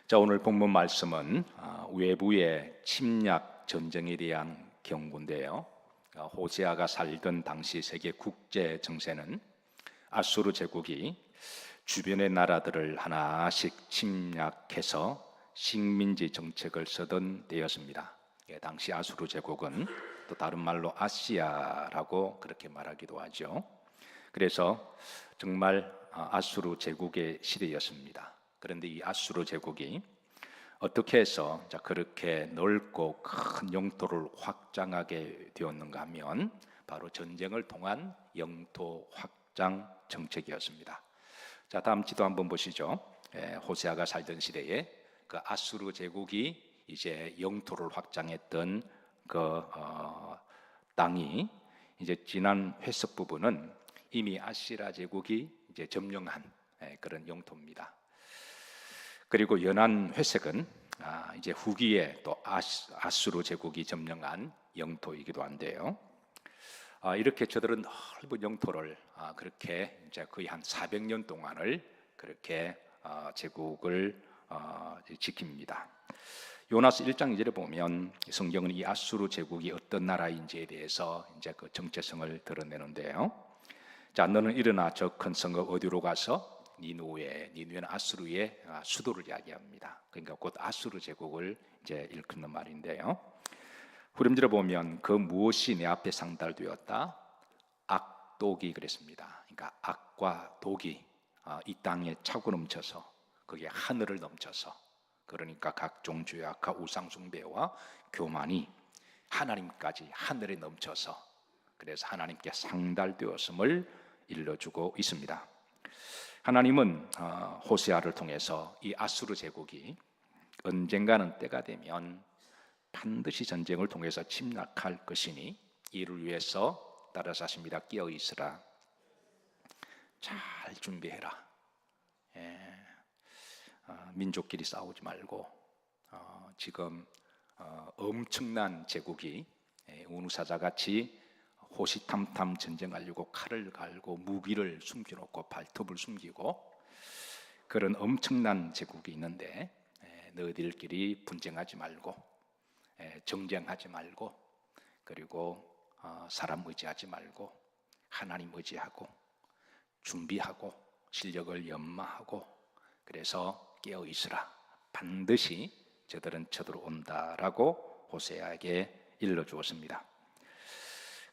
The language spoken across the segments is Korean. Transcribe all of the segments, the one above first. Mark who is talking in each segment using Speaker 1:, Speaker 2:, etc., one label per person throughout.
Speaker 1: 자, 오늘 본문 말씀은 외부의 침략 전쟁에 대한 경고인데요. 호세아가 살던 당시 세계 국제 정세는 아수르 제국이 주변의 나라들을 하나씩 침략해서 식민지 정책을 쓰던 때였습니다. 당시 아수르 제국은 또 다른 말로 아시아라고 그렇게 말하기도 하죠. 그래서 정말 아수르 제국의 시대였습니다. 그런데 이 아수르 제국이 어떻게 해서 그렇게 넓고 큰 영토를 확장하게 되었는가 하면 바로 전쟁을 통한 영토 확장 정책이었습니다. 자, 다음 지도 한번 보시죠. 호세아가 살던 시대에 그 아수르 제국이 이제 영토를 확장했던 그 땅이 이제 지난 회석 부분은 이미 아시라 제국이 이제 점령한 그런 영토입니다. 그리고 연안 회색은 이제 후기에 또 아수르 제국이 점령한 영토이기도 한데요. 이렇게 저들은 넓은 영토를 그렇게 이제 거의 한 400년 동안을 그렇게 제국을 지킵니다. 요나스 1장 2절에 보면 성경은 이 아수르 제국이 어떤 나라인지에 대해서 이제 그 정체성을 드러내는데요. 자, 너는 일어나 저 큰 성읍 어디로 가서 니누에는 아수르의 수도를 이야기합니다. 그러니까 곧 아수르 제국을 이제 일컫는 말인데요. 후렴절에 보면 그 무엇이 내 앞에 상달되었다? 악독이 그랬습니다. 그러니까 악과 독이 이 땅에 차고 넘쳐서 거기에 하늘을 넘쳐서, 그러니까 각종 죄악과 우상 숭배와 교만이 하나님까지 하늘에 넘쳐서, 그래서 하나님께 상달되었음을 일러주고 있습니다. 하나님은 호세아를 통해서 이 아수르 제국이 언젠가는 때가 되면 반드시 전쟁을 통해서 침략할 것이니 이를 위해서 따라서 하십니다. 깨어 있으라. 잘 준비해라. 민족끼리 싸우지 말고 지금 엄청난 제국이 우누사자같이 호시탐탐 전쟁하려고 칼을 갈고 무기를 숨겨놓고 발톱을 숨기고 그런 엄청난 제국이 있는데 너희들끼리 분쟁하지 말고 정쟁하지 말고 그리고 사람 의지하지 말고 하나님 의지하고 준비하고 실력을 연마하고 그래서 깨어 있으라. 반드시 저들은 쳐들어온다라고 호세아에게 일러주었습니다.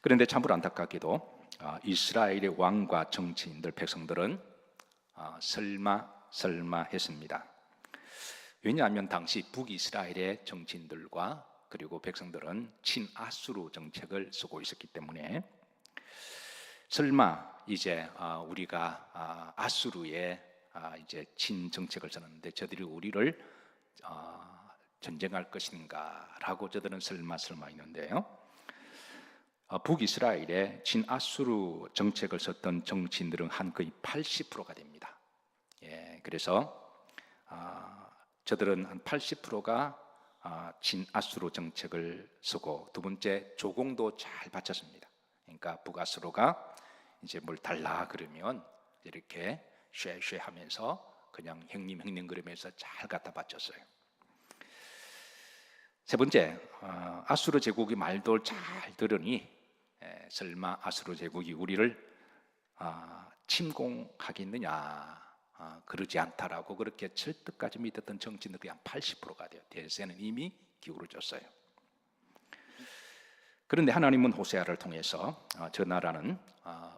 Speaker 1: 그런데 참으로 안타깝게도 이스라엘의 왕과 정치인들, 백성들은 설마 했습니다. 왜냐하면 당시 북이스라엘의 정치인들과 그리고 백성들은 친아수르 정책을 쓰고 있었기 때문에 설마 이제 우리가 아수르의 이제 친정책을 쓰는데 저들이 우리를 전쟁할 것인가라고 저들은 설마 했는데요. 북이스라엘의 친아수르 정책을 썼던 정치인들은 한 거의 80%가 됩니다. 그래서 저들은 한 80%가 친아수르 정책을 쓰고, 두 번째 조공도 잘 바쳤습니다. 그러니까 북아수르가 이제 뭘 달라 그러면 이렇게 쉐쉐 하면서 그냥 형님 그러면서 잘 갖다 바쳤어요. 세 번째, 아수르 제국이 말도 잘 들으니 설마 아수르 제국이 우리를 침공하겠느냐, 그러지 않다라고 그렇게 절대까지 믿었던 정치인들이 한 80%가 돼요. 대세는 이미 기울어졌어요. 그런데 하나님은 호세아를 통해서 저 나라는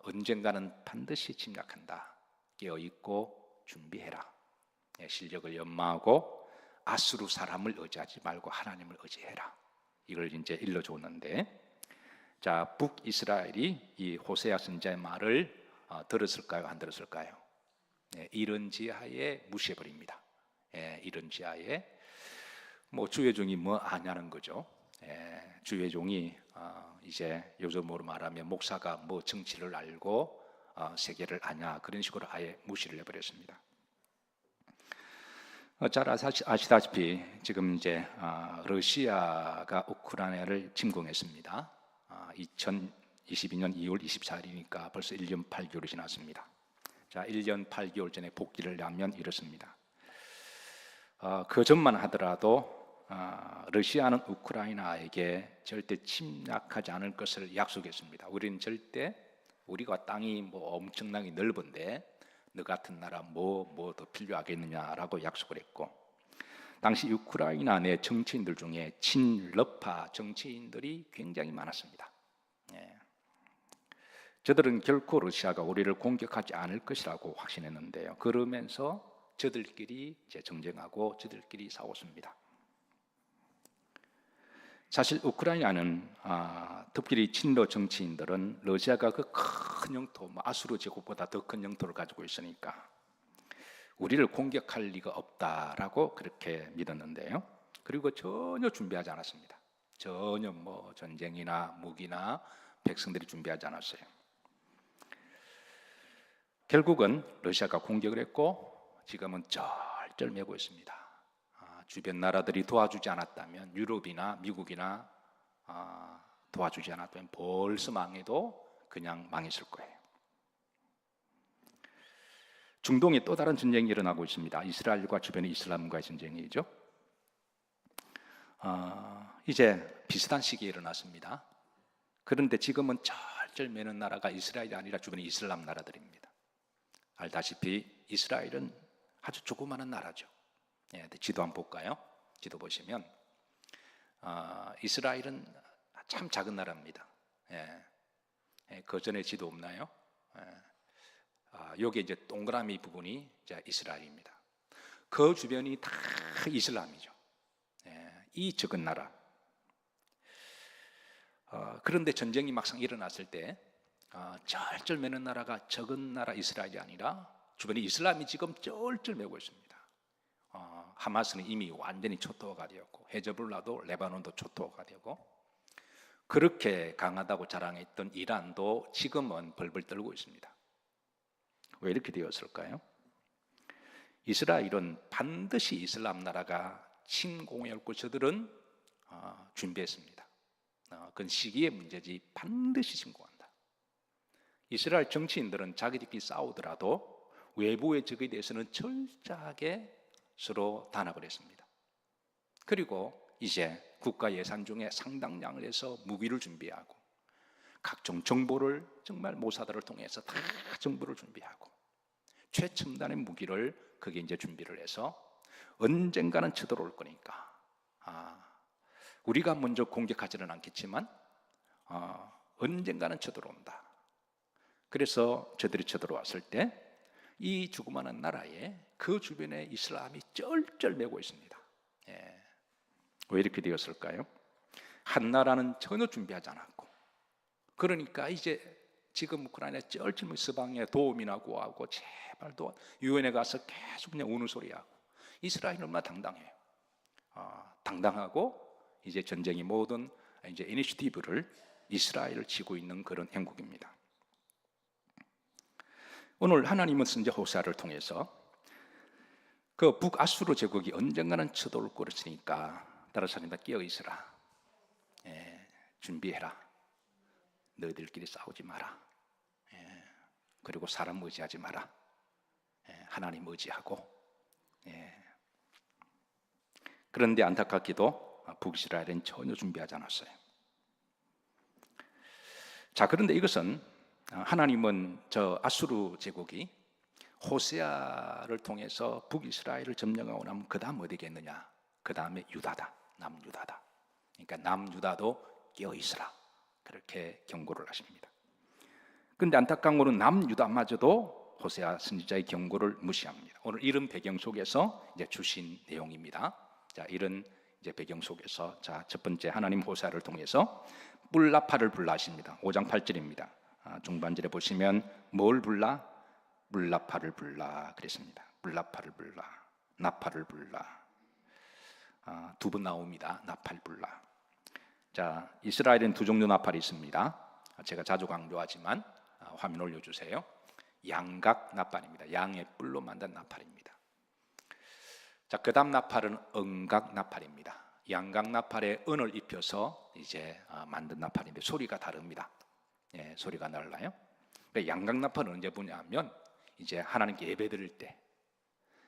Speaker 1: 언젠가는 반드시 침략한다. 깨어있고 준비해라. 실력을 연마하고 아수르 사람을 의지하지 말고 하나님을 의지해라. 이걸 이제 일러줬는데, 자, 북이스라엘이 이 호세아 선지자의 말을 들었을까요? 안 들었을까요? 이런 지하에 무시해버립니다. 이런 지하에 뭐 주회종이 뭐 아냐는 거죠. 주회종이 이제 요즘으로 말하면 목사가 뭐 정치를 알고 세계를 아냐, 그런 식으로 아예 무시를 해버렸습니다. 잘 아시다시피 지금 이제 러시아가 우크라이나를 침공했습니다. 2022년 2월 24일이니까 벌써 1년 8개월이 지났습니다. 자, 1년 8개월 전에 복귀를 하면 이렇습니다. 그 전만 하더라도 러시아는 우크라이나에게 절대 침략하지 않을 것을 약속했습니다. 우리는 절대 우리가 땅이 뭐 엄청나게 넓은데 너 같은 나라 뭐 더 필요하겠느냐라고 약속을 했고, 당시 우크라이나 내 정치인들 중에 친러파 정치인들이 굉장히 많았습니다. 예. 저들은 결코 러시아가 우리를 공격하지 않을 것이라고 확신했는데요. 그러면서 저들끼리 이제 정쟁하고 저들끼리 싸웠습니다. 사실 우크라이나는 특별히 친러 정치인들은 러시아가 그 큰 영토, 아수르 제국보다 더 큰 영토를 가지고 있으니까 우리를 공격할 리가 없다라고 그렇게 믿었는데요. 그리고 전혀 준비하지 않았습니다. 전혀 뭐 전쟁이나 무기나 백성들이 준비하지 않았어요. 결국은 러시아가 공격을 했고 지금은 쩔쩔매고 있습니다. 주변 나라들이 도와주지 않았다면, 유럽이나 미국이나 도와주지 않았다면 벌써 망해도 그냥 망했을 거예요. 중동에 또 다른 전쟁이 일어나고 있습니다. 이스라엘과 주변의 이슬람과의 전쟁이죠. 이제 비슷한 시기에 일어났습니다. 그런데 지금은 쩔쩔매는 나라가 이스라엘이 아니라 주변의 이슬람 나라들입니다. 알다시피 이스라엘은 아주 조그마한 나라죠. 예, 지도 한번 볼까요? 지도 보시면 이스라엘은 참 작은 나라입니다. 그 전에 지도 없나요? 여기 이제 동그라미 부분이 이제 이스라엘입니다. 그 주변이 다 이슬람이죠. 이 적은 나라. 그런데 전쟁이 막상 일어났을 때 쩔쩔매는 나라가 적은 나라 이스라엘이 아니라 주변에 이슬람이 지금 쩔쩔매고 있습니다. 하마스는 이미 완전히 초토화가 되었고 헤즈볼라도 레바논도 초토화가 되고, 그렇게 강하다고 자랑했던 이란도 지금은 벌벌 떨고 있습니다. 왜 이렇게 되었을까요? 이스라엘은 반드시 이슬람 나라가 침공해 올 걸 저들은 준비했습니다. 그건 시기의 문제지 반드시 침공한다. 이스라엘 정치인들은 자기들끼리 싸우더라도 외부의 적에 대해서는 철저하게 서로 단합을 했습니다. 그리고 이제 국가 예산 중에 상당량을 해서 무기를 준비하고 각종 정보를 정말 모사들을 통해서 다 정보를 준비하고 최첨단의 무기를 그게 이제 준비를 해서 언젠가는 쳐들어올 거니까 우리가 먼저 공격하지는 않겠지만 언젠가는 쳐들어온다. 그래서 저들이 쳐들어왔을 때 이 조그마한 나라에 그 주변에 이슬람이 쩔쩔매고 있습니다. 왜 이렇게 되었을까요? 한 나라는 전혀 준비하지 않았고, 그러니까 이제 지금 우크라이나에 쩔쩔매고 서방에 도움이나 구하고 제발 도와, 유엔에 가서 계속 그냥 우는 소리하고. 이스라엘은 얼마나 당당해요. 당당하고 이제 전쟁이 모든 이제 이니시티브를 이스라엘을 쥐고 있는 그런 행국입니다. 오늘 하나님은 선지 호세아를 통해서 그 북아수르 제국이 언젠가는 쳐들어올 것이니까 따라서 다 깨어 있으라. 준비해라. 너희들끼리 싸우지 마라. 그리고 사람 의지하지 마라. 하나님 의지하고. 그런데 안타깝게도 북이스라엘은 전혀 준비하지 않았어요. 자, 그런데 이것은 하나님은 저 아수르 제국이 호세아를 통해서 북이스라엘을 점령하고 나면 그 다음 어디겠느냐? 그 다음에 유다다. 남유다다. 그러니까 남유다도 깨어있으라. 그렇게 경고를 하십니다. 그런데 안타까운 것은 남유다마저도 호세아 선지자의 경고를 무시합니다. 오늘 이런 배경 속에서 이제 주신 내용입니다. 자, 이런 이제 배경 속에서 첫 번째 하나님 호세아를 통해서 뿔나파를 불라 하십니다. 5장 8절입니다. 중반절에 보시면 뭘 불라? 물나파를 불라 그랬습니다. 물나파를 불라, 나파를 불라. 두 번 나옵니다. 나팔 불라. 자, 이스라엘엔 두 종류 나팔이 있습니다. 제가 자주 강조하지만 화면 올려주세요. 양각 나팔입니다. 양의 뿔로 만든 나팔입니다. 자, 그 다음 나팔은 언각 나팔입니다. 양각 나팔에 은을 입혀서 이제 만든 나팔인데 소리가 다릅니다. 소리가 달라요. 양각 나팔은 언제 부냐면 이제 하나님께 예배 드릴 때.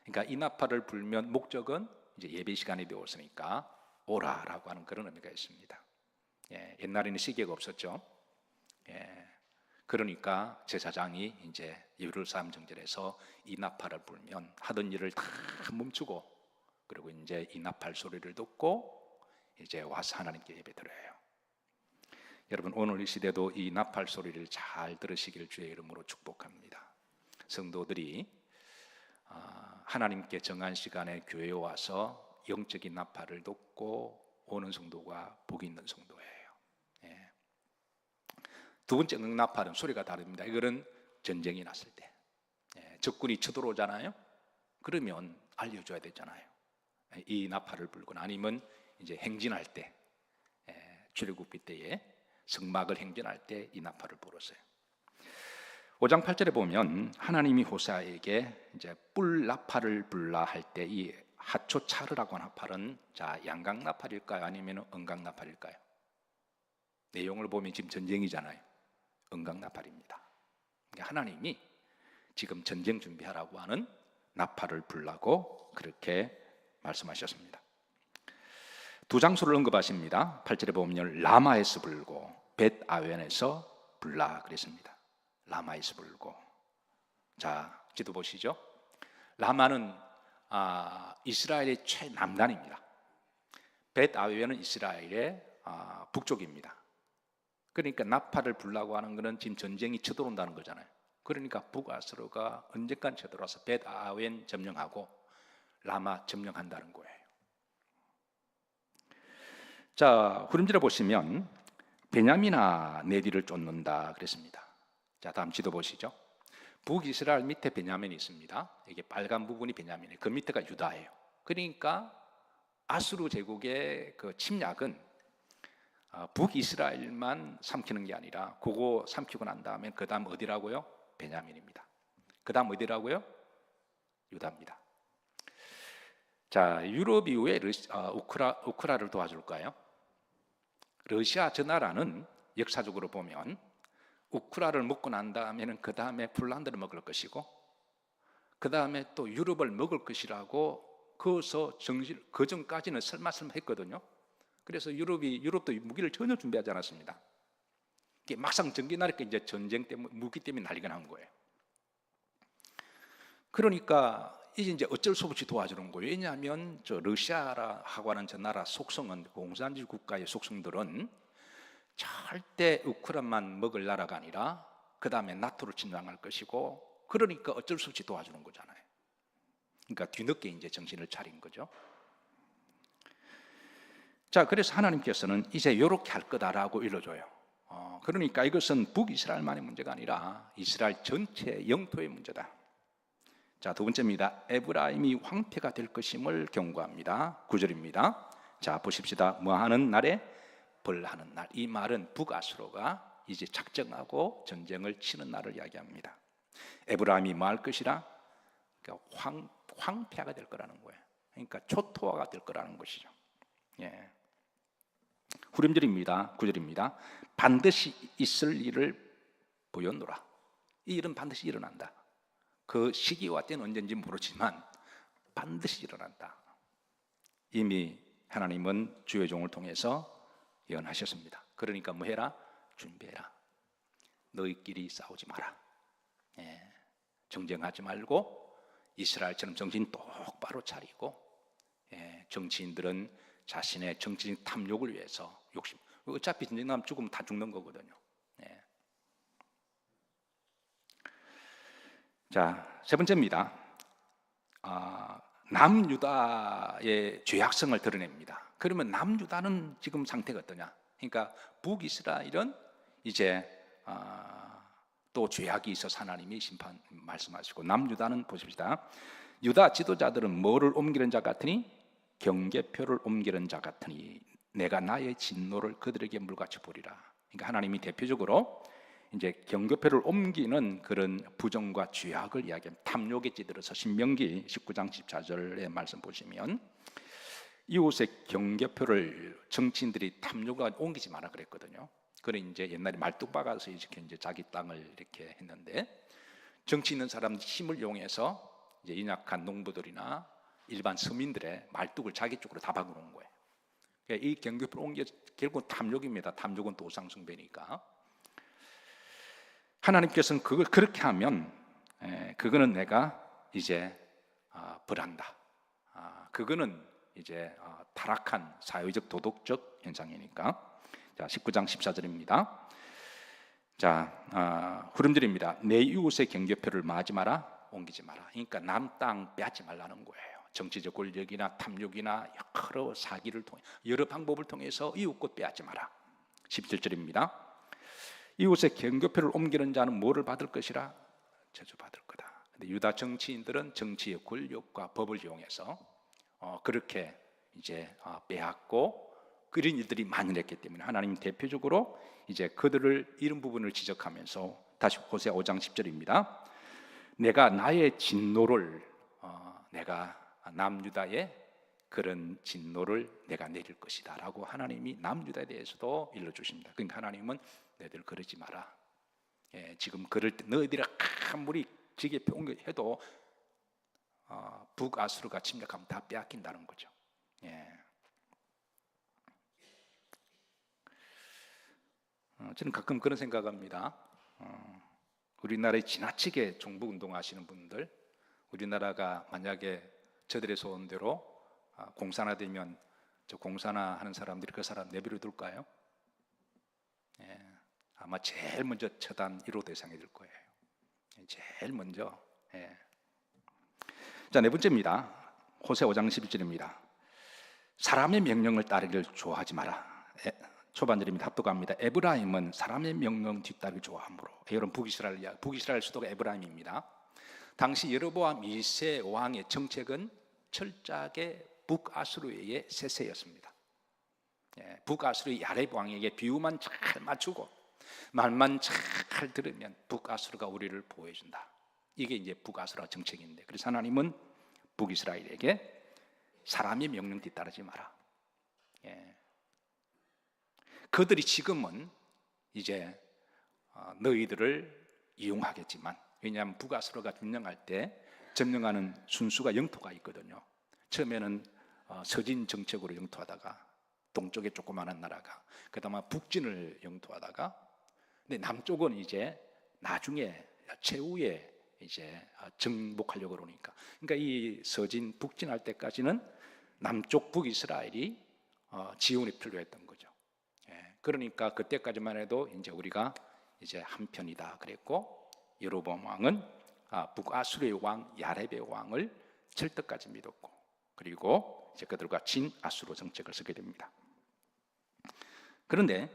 Speaker 1: 그러니까 이 나팔을 불면 목적은 이제 예배 시간이 되었으니까 오라라고 하는 그런 의미가 있습니다. 옛날에는 시계가 없었죠. 그러니까 제사장이 이제 예루살렘 정전에서 이 나팔을 불면 하던 일을 다 멈추고, 그리고 이제 이 나팔 소리를 듣고 이제 와서 하나님께 예배드려요. 여러분, 오늘 이 시대도 이 나팔 소리를 잘 들으시기를 주의 이름으로 축복합니다. 성도들이 하나님께 정한 시간에 교회에 와서 영적인 나팔을 듣고 오는 성도가 복이 있는 성도예요. 두 번째 응나팔은 소리가 다릅니다. 이거는 전쟁이 났을 때, 적군이 쳐들어오잖아요. 그러면 알려줘야 되잖아요. 이 나팔을 불거나 아니면 이제 행진할 때, 출애굽기 때에 성막을 행진할 때 이 나팔을 불었어요. 5장 8절에 보면 하나님이 호세아에게 이제 뿔 나팔을 불라 할 때 이 하초차르라고 하는 나팔은 자 양각 나팔일까요? 아니면 은각 나팔일까요? 내용을 보면 지금 전쟁이잖아요. 은각 나팔입니다. 그러니까 하나님이 지금 전쟁 준비하라고 하는 나팔을 불라고 그렇게 말씀하셨습니다. 두 장소를 언급하십니다. 8절에 보면 라마에서 불고 벳아웬에서 불라 그랬습니다. 라마에서 불고. 자, 지도 보시죠. 라마는 이스라엘의 최남단입니다. 벳아웬은 이스라엘의 북쪽입니다. 그러니까 나팔을 불라고 하는 것은 지금 전쟁이 쳐들어온다는 거잖아요. 그러니까 북아수르가 언제까지 쳐들어와서 벳아웬 점령하고 라마 점령한다는 거예요. 자, 후렴지를 보시면 베냐민아 내 뒤를 쫓는다 그랬습니다. 자, 다음 지도 보시죠. 북이스라엘 밑에 베냐민이 있습니다. 이게 빨간 부분이 베냐민이에요. 그 밑에가 유다예요. 그러니까 아수르 제국의 그 침략은 북이스라엘만 삼키는 게 아니라 그거 삼키고 난 다음에 그 다음 어디라고요? 베냐민입니다. 그 다음 어디라고요? 유다입니다. 자, 유럽 이후에 우크라를 도와줄까요? 러시아 저 나라는 역사적으로 보면 우크라를 먹고 난 다음에는 그 다음에 폴란드를 먹을 것이고 그 다음에 또 유럽을 먹을 것이라고 그어서 그 전까지는 설마설마 했거든요. 그래서 유럽도 무기를 전혀 준비하지 않았습니다. 막상 전기 나니까 이제 전쟁 때문에 무기 때문에 난리가 난 거예요. 그러니까 이제 어쩔 수 없이 도와주는 거예요. 왜냐하면 저 러시아하고 하는 저 나라 속성은 공산주의 국가의 속성들은 절대 우크라이나만 먹을 나라가 아니라 그 다음에 나토를 침략할 것이고 그러니까 어쩔 수 없이 도와주는 거잖아요. 그러니까 뒤늦게 이제 정신을 차린 거죠. 자, 그래서 하나님께서는 이제 이렇게 할 거다라고 일러줘요. 그러니까 이것은 북이스라엘만의 문제가 아니라 이스라엘 전체 영토의 문제다. 자, 두 번째입니다. 에브라임이 황폐가 될 것임을 경고합니다. 9절입니다. 자, 보십시다. 뭐하는 날에? 벌하는 날. 이 말은 북아수르가 이제 작정하고 전쟁을 치는 날을 이야기합니다. 에브라임이 뭐 할 것이라? 그러니까 황폐가 될 거라는 거예요. 그러니까 초토화가 될 거라는 것이죠. 예. 후렴절입니다. 9절입니다. 반드시 있을 일을 보였노라. 이 일은 반드시 일어난다. 그 시기와 때는 언제인지 모르지만 반드시 일어난다. 이미 하나님은 주의 종을 통해서 예언하셨습니다. 그러니까 뭐 해라? 준비해라. 너희끼리 싸우지 마라. 정쟁하지 말고 이스라엘처럼 정신 똑바로 차리고, 정치인들은 자신의 정치적 탐욕을 위해서 욕심. 어차피 전쟁 나면 죽으면 다 죽는 거거든요. 자, 세 번째입니다. 남유다의 죄악성을 드러냅니다. 그러면 남유다는 지금 상태가 어떠냐? 그러니까 북이스라엘은 이제 또 죄악이 있어서 하나님이 심판 말씀하시고, 남유다는 보십시다. 유다 지도자들은 뭐를 옮기는 자 같으니? 경계표를 옮기는 자 같으니 내가 나의 진노를 그들에게 물같이 보리라. 그러니까 하나님이 대표적으로 이제 경계표를 옮기는 그런 부정과 죄악을 이야기하는 탐욕에 찌들어서 신명기 19장 14절의 말씀 보시면 이웃의 경계표를 정치인들이 탐욕을 옮기지 마라 그랬거든요. 그래 이제 옛날에 말뚝박아서 이제 자기 땅을 이렇게 했는데, 정치 있는 사람 힘을 이용해서 이제 연약한 농부들이나 일반 서민들의 말뚝을 자기 쪽으로 다 박아놓은 거예요. 그러니까 이 경계표를 옮겨 결국 탐욕입니다. 탐욕은 도상 숭배니까. 하나님께서는 그걸 그렇게 하면 그거는 내가 이제 벌한다. 그거는 이제 타락한 사회적 도덕적 현상이니까. 자, 19장 14절입니다. 자, 후렴절입니다. 내 이웃의 경계표를 마지 마라, 옮기지 마라. 그러니까 남 땅 빼앗지 말라는 거예요. 정치적 권력이나 탐욕이나 여러 사기를 통해 여러 방법을 통해서 이웃 것 빼앗지 마라. 17절입니다. 이웃의 경계표를 옮기는 자는 뭐를 받을 것이라? 저주받을 거다. 근데 유다 정치인들은 정치의 권력과 법을 이용해서 그렇게 이제 빼앗고 그런 일들이 많이 났기 때문에 하나님 대표적으로 이제 그들을 이런 부분을 지적하면서 다시 호세아 5장 10절입니다. 내가 나의 진노를 내가 남유다의 그런 진노를 내가 내릴 것이다 라고 하나님이 남유다에 대해서도 일러주십니다. 그러니까 하나님은 너희들 그러지 마라. 지금 그럴 때 너희들이 아무리 지게 해도 북아수르가 침략하면 다 빼앗긴다는 거죠. 저는 가끔 그런 생각합니다. 우리나라에 지나치게 종북운동하시는 분들, 우리나라가 만약에 저들의 소원대로 공산화 되면 저 공산화 하는 사람들이 그 사람 내버려 둘까요? 아마 제일 먼저 처단 1호 대상이 될 거예요. 제일 먼저. 자, 네 번째입니다. 호세아 5장 11절입니다. 사람의 명령을 따르기를 좋아하지 마라. 초반절입니다. 합독합니다. 에브라임은 사람의 명령 뒤따르기 좋아하므로. 여러분 북이스라엘 수도가 에브라임입니다. 당시 여로보암 2세 왕의 정책은 철저하게 북아수르의 세세였습니다. 북아수르의 야렙 왕에게 비유만 잘 맞추고 말만 잘 들으면 북아수르가 우리를 보호해준다. 이게 이제 북아수르 정책인데, 그래서 하나님은 북이스라엘에게 사람의 명령 뒤따르지 마라. 그들이 지금은 이제 너희들을 이용하겠지만, 왜냐하면 북아수르가 점령할 때 점령하는 순수가 영토가 있거든요. 처음에는 서진 정책으로 영토하다가 동쪽에 조그마한 나라가, 그다음에 북진을 영토하다가, 근데 남쪽은 이제 나중에 최후에 이제 정복하려고 그러니까, 그러니까 이 서진 북진할 때까지는 남쪽 북이스라엘이 지원이 필요했던 거죠. 그러니까 그때까지만 해도 이제 우리가 이제 한편이다 그랬고, 여로보암 왕은 북아수르의 왕 야렙의 왕을 철떡까지 믿었고, 그리고 이제 그들과 진아수르 정책을 쓰게 됩니다. 그런데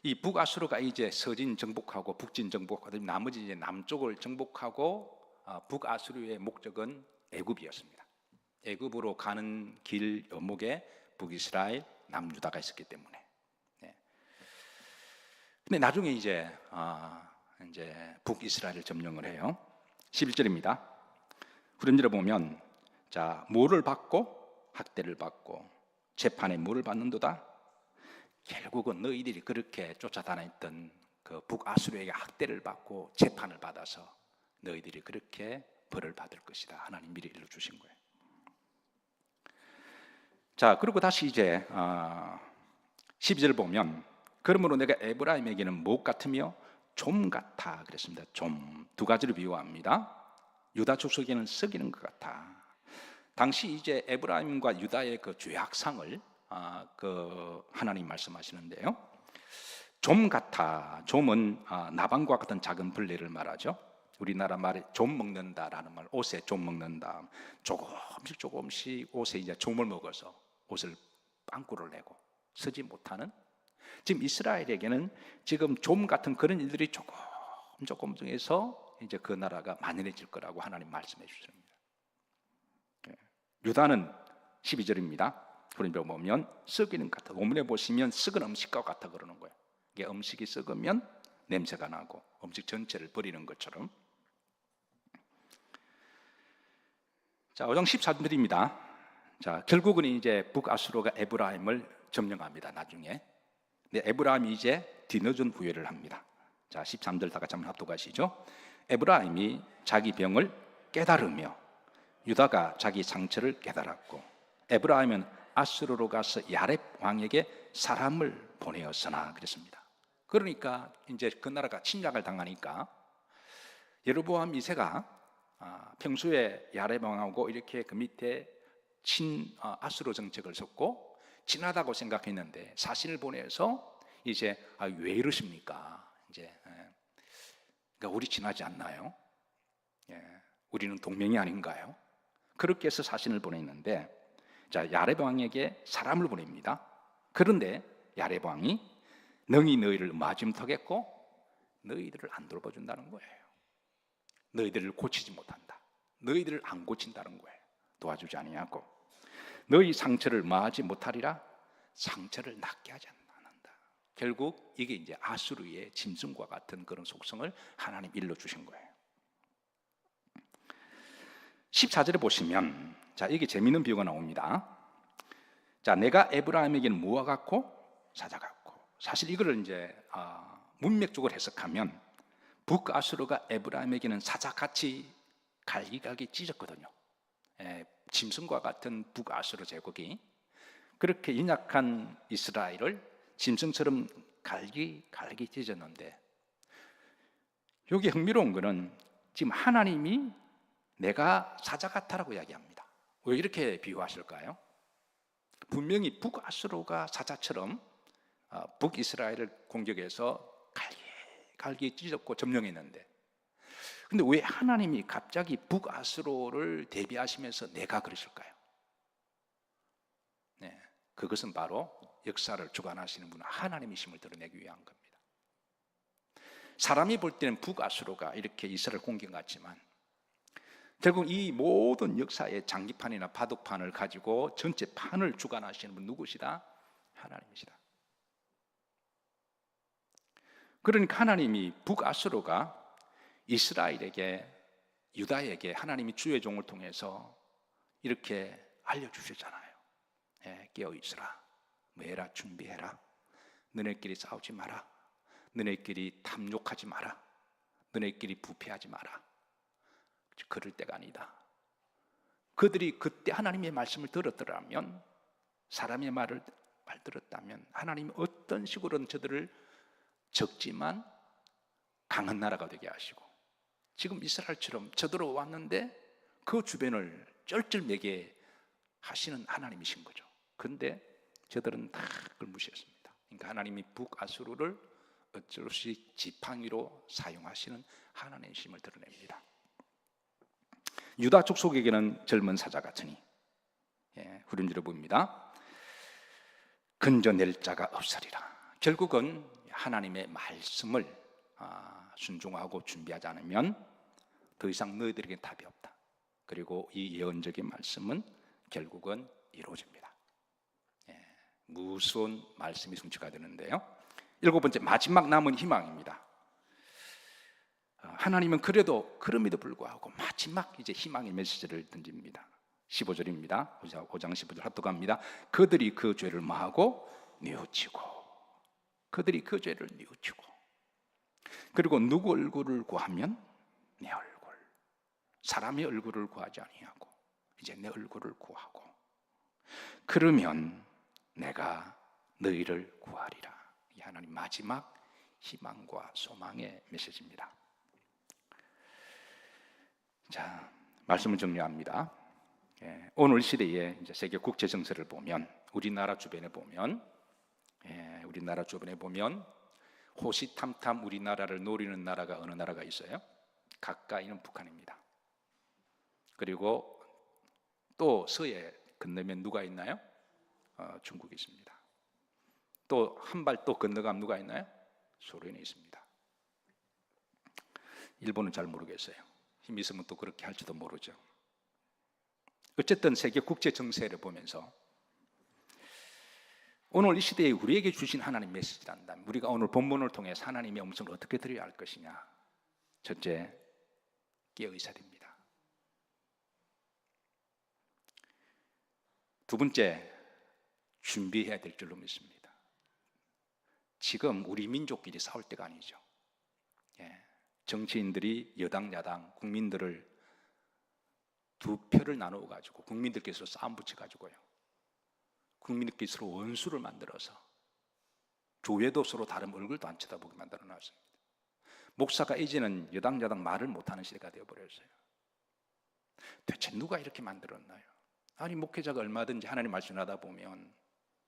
Speaker 1: 이 북아수르가 이제 서진 정복하고 북진 정복하고 나머지 이제 남쪽을 정복하고, 북아수르의 목적은 애굽이었습니다. 애굽으로 가는 길 여목에 북이스라엘, 남유다가 있었기 때문에. 근데 나중에 이제 북이스라엘을 점령을 해요. 11절입니다. 후렴절에 보면, 자, 뭐를 받고 학대를 받고 재판에 뭐를 받는도다. 결국은 너희들이 그렇게 쫓아다녔던 그 북아수르에게 학대를 받고 재판을 받아서 너희들이 그렇게 벌을 받을 것이다. 하나님 미리 일러주신 거예요. 자, 그리고 다시 이제 12절을 보면, 그러므로 내가 에브라임에게는 목 같으며 좀 같아 그랬습니다. 좀, 두 가지로 비유합니다. 유다 족속에는 썩이는 것 같아. 당시 이제 에브라임과 유다의 그 죄악상을 그 하나님 말씀하시는데요. 좀 같아. 좀은 나방과 같은 작은 벌레를 말하죠. 우리나라 말에 좀 먹는다라는 말, 옷에 좀 먹는다. 조금씩 옷에 이제 좀을 먹어서 옷을 빵꾸를 내고 쓰지 못하는, 지금 이스라엘에게는 지금 좀 같은 그런 일들이 조금 중에서 이제 그 나라가 만연해질 거라고 하나님 말씀해 주십니다. 유다는 12절입니다. 그런데 보면 썩이는 것 같아. 원문에 보시면 썩은 음식과 같아 그러는 거예요. 이게 음식이 썩으면 냄새가 나고 음식 전체를 버리는 것처럼. 자, 5장 14절입니다. 자, 결국은 이제 북아수르가 에브라임을 점령합니다. 나중에. 근데 에브라임이 이제 뒤늦은 후회를 합니다. 자, 13절 다 같이 한번 합독하시죠. 에브라임이 자기 병을 깨달으며 유다가 자기 상처를 깨달았고 에브라임은 아수르로 가서 야렙 왕에게 사람을 보내었으나 그랬습니다. 그러니까 이제 그 나라가 침략을 당하니까 여로보암 2세가 평소에 야렙 왕하고 이렇게 그 밑에 아수르 정책을 썼고 친하다고 생각했는데 사신을 보내서 이제 왜 이러십니까? 이제 그러니까 우리 친하지 않나요? 우리는 동맹이 아닌가요? 그렇게 해서 사신을 보냈는데 자 야렙 왕에게 사람을 보냅니다. 그런데 야렙 왕이 능히 너희를 마짐터겠고 너희들을 안 돌봐준다는 거예요. 너희들을 고치지 못한다. 너희들을 안 고친다는 거예요. 도와주지 아니하고 너희 상처를 마하지 못하리라. 상처를 낫게 하지 않는다. 결국 이게 이제 아수르의 짐승과 같은 그런 속성을 하나님 일러주신 거예요. 14절에 보시면 자 이게 재미있는 비유가 나옵니다. 자 내가 에브라임에게는 무화 같고 사자 같고 사실 이거를 이제 문맥적으로 해석하면 북아수르가 에브라임에게는 사자같이 갈기갈기 찢었거든요. 짐승과 같은 북아수르 제국이 그렇게 연약한 이스라엘을 짐승처럼 갈기갈기 찢었는데 여기 흥미로운 것은 지금 하나님이 내가 사자 같아라고 이야기합니다. 왜 이렇게 비유하실까요? 분명히 북아수르가 사자처럼 북이스라엘을 공격해서 갈기 찢었고 점령했는데 근데 왜 하나님이 갑자기 북아수르를 대비하시면서 내가 그러실까요? 네, 그것은 바로 역사를 주관하시는 분 하나님이심을 드러내기 위한 겁니다. 사람이 볼 때는 북아수르가 이렇게 이스라엘 공격 같지만 결국 이 모든 역사의 장기판이나 바둑판을 가지고 전체 판을 주관하시는 분 누구시다? 하나님이시다. 그러니까 하나님이 북아수르가 이스라엘에게 유다에게 하나님이 주의 종을 통해서 이렇게 알려주셨잖아요. 깨어있으라, 뭐해라, 준비해라, 너네끼리 싸우지 마라, 너네끼리 탐욕하지 마라, 너네끼리 부패하지 마라. 그럴 때가 아니다. 그들이 그때 하나님의 말씀을 들었더라면 사람의 말을 들었다면 하나님이 어떤 식으로든 저들을 적지만 강한 나라가 되게 하시고 지금 이스라엘처럼 쳐들어왔는데 그 주변을 쩔쩔매게 하시는 하나님이신 거죠. 그런데 저들은 다 그걸 무시했습니다. 그러니까 하나님이 북아수르를 어쩔 수 없이 지팡이로 사용하시는 하나님이심을 드러냅니다. 유다 족속에게는 젊은 사자 같으니 후렴지로 봅니다. 건져낼 자가 없으리라. 결국은 하나님의 말씀을 순종하고 준비하지 않으면 더 이상 너희들에게 답이 없다. 그리고 이 예언적인 말씀은 결국은 이루어집니다. 무서운 말씀이 성취가 되는데요. 7번째 마지막 남은 희망입니다. 하나님은 그래도 그럼에도 불구하고 마지막 이제 희망의 메시지를 던집니다. 15절입니다. 5장 15절 합독합니다. 그들이 그 죄를 마하고 뉘우치고 그들이 그 죄를 뉘우치고 그리고 누구 얼굴을 구하면 내 얼굴 사람의 얼굴을 구하지 아니하고 이제 내 얼굴을 구하고 그러면 내가 너희를 구하리라. 이 하나님 마지막 희망과 소망의 메시지입니다. 자, 말씀을 정리합니다. 오늘 시대에 이제 세계 국제 정세를 보면 우리나라 주변에 보면 호시탐탐 우리나라를 노리는 나라가 어느 나라가 있어요? 가까이는 북한입니다. 그리고 또 서해 건너면 누가 있나요? 중국이 있습니다. 또 한 발 또 건너가면 누가 있나요? 소련이 있습니다. 일본은 잘 모르겠어요. 힘이 있으면 또 그렇게 할지도 모르죠. 어쨌든 세계 국제 정세를 보면서 오늘 이 시대에 우리에게 주신 하나님 메시지란다면 우리가 오늘 본문을 통해서 하나님의 음성을 어떻게 들어야 할 것이냐. 첫째, 깨어 있어야 됩니다. 두 번째, 준비해야 될 줄로 믿습니다. 지금 우리 민족끼리 싸울 때가 아니죠. 정치인들이 여당 야당 국민들을 두 표를 나누어 가지고 국민들께서 싸움 붙여 가지고요, 국민들끼리 서로 원수를 만들어서 교회도 서로 다른 얼굴도 안 쳐다보게 만들어 놨습니다. 목사가 이제는 여당 말을 못하는 시대가 되어버렸어요. 대체 누가 이렇게 만들었나요? 아니, 목회자가 얼마든지 하나님 말씀 하다 보면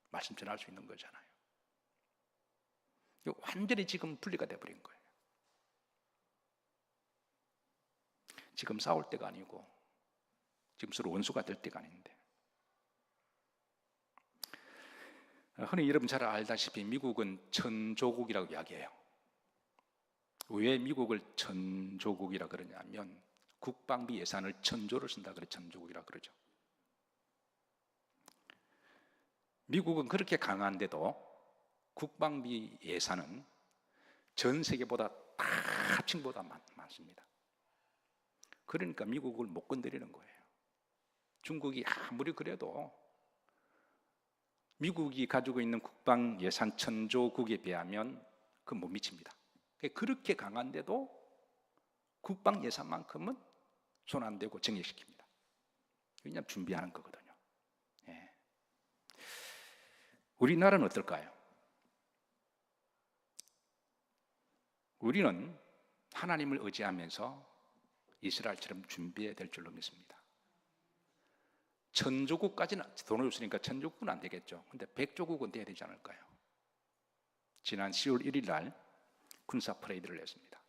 Speaker 1: 말씀 전할 수 있는 거잖아요. 완전히 지금 분리가 되어버린 거예요. 지금 싸울 때가 아니고 지금 서로 원수가 될 때가 아닌데, 흔히 여러분 잘 알다시피 미국은 천조국이라고 이야기해요. 왜 미국을 천조국이라고 그러냐면 국방비 예산을 1,000조를 쓴다 그래 천조국이라고 그러죠. 미국은 그렇게 강한데도 국방비 예산은 전 세계보다 다 합친 보다 많습니다. 그러니까 미국을 못 건드리는 거예요. 중국이 아무리 그래도 미국이 가지고 있는 국방 예산 1,000조국에 비하면 그 못 미칩니다. 그렇게 강한데도 국방 예산만큼은 손 안 대고 정액시킵니다. 그냥 준비하는 거거든요. 예. 우리나라는 어떨까요? 우리는 하나님을 의지하면서 이스라엘처럼 준비해야 될 줄로 믿습니다. 1,000조국까지는 돈을 없으니까 1,000조국은 안 되겠죠. 근데 100조국은 돼야 되지 않을까요? 지난 10월 1일 날 군사 퍼레이드를 했습니다.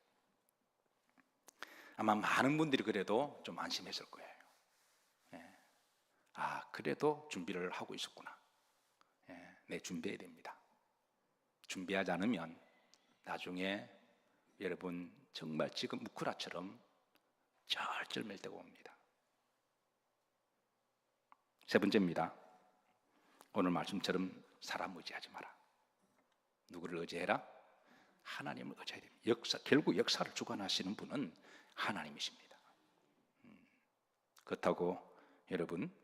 Speaker 1: 아마 많은 분들이 그래도 좀 안심했을 거예요. 예. 아, 그래도 준비를 하고 있었구나. 예. 네, 준비해야 됩니다. 준비하지 않으면 나중에 여러분 정말 지금 우크라처럼 쩔쩔맬 때가 옵니다. 세 번째입니다. 오늘 말씀처럼 사람 의지하지 마라. 누구를 의지해라? 하나님을 의지해야 됩니다. 결국 역사를 주관하시는 분은 하나님이십니다. 그렇다고 여러분,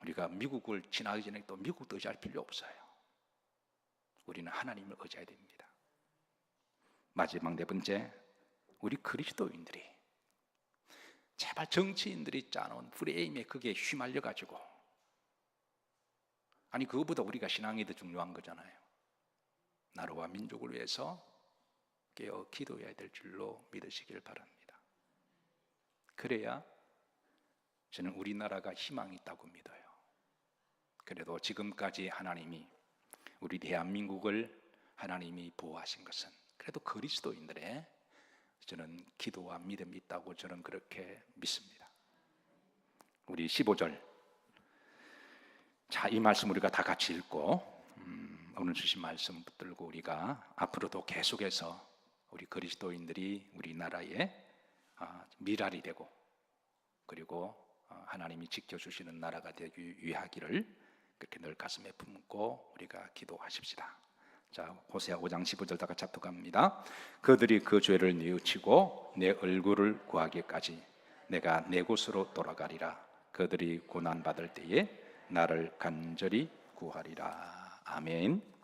Speaker 1: 우리가 미국을 지나기 전에 또 미국도 의지할 필요 없어요. 우리는 하나님을 의지해야 됩니다. 마지막 네 번째, 우리 그리스도인들이 제발 정치인들이 짜놓은 프레임에 그게 휘말려가지고, 아니 그거보다 우리가 신앙이 더 중요한 거잖아요. 나라와 민족을 위해서 깨어 기도해야 될 줄로 믿으시길 바랍니다. 그래야 저는 우리나라가 희망이 있다고 믿어요. 그래도 지금까지 하나님이 우리 대한민국을 하나님이 보호하신 것은 그래도 그리스도인들의 저는 기도와 믿음이 있다고 저는 그렇게 믿습니다. 우리 15절, 자, 이 말씀 우리가 다 같이 읽고 오늘 주신 말씀 붙들고 우리가 앞으로도 계속해서 우리 그리스도인들이 우리나라의 미랄이 되고, 그리고 하나님이 지켜주시는 나라가 되기 위하기를 그렇게 늘 가슴에 품고 우리가 기도하십시다. 자, 호세아 5장 15절 다 같이 합독합니다. 그들이 그 죄를 뉘우치고 내 얼굴을 구하기까지 내가 내 곳으로 돌아가리라. 그들이 고난받을 때에 나를 간절히 구하리라. 아멘.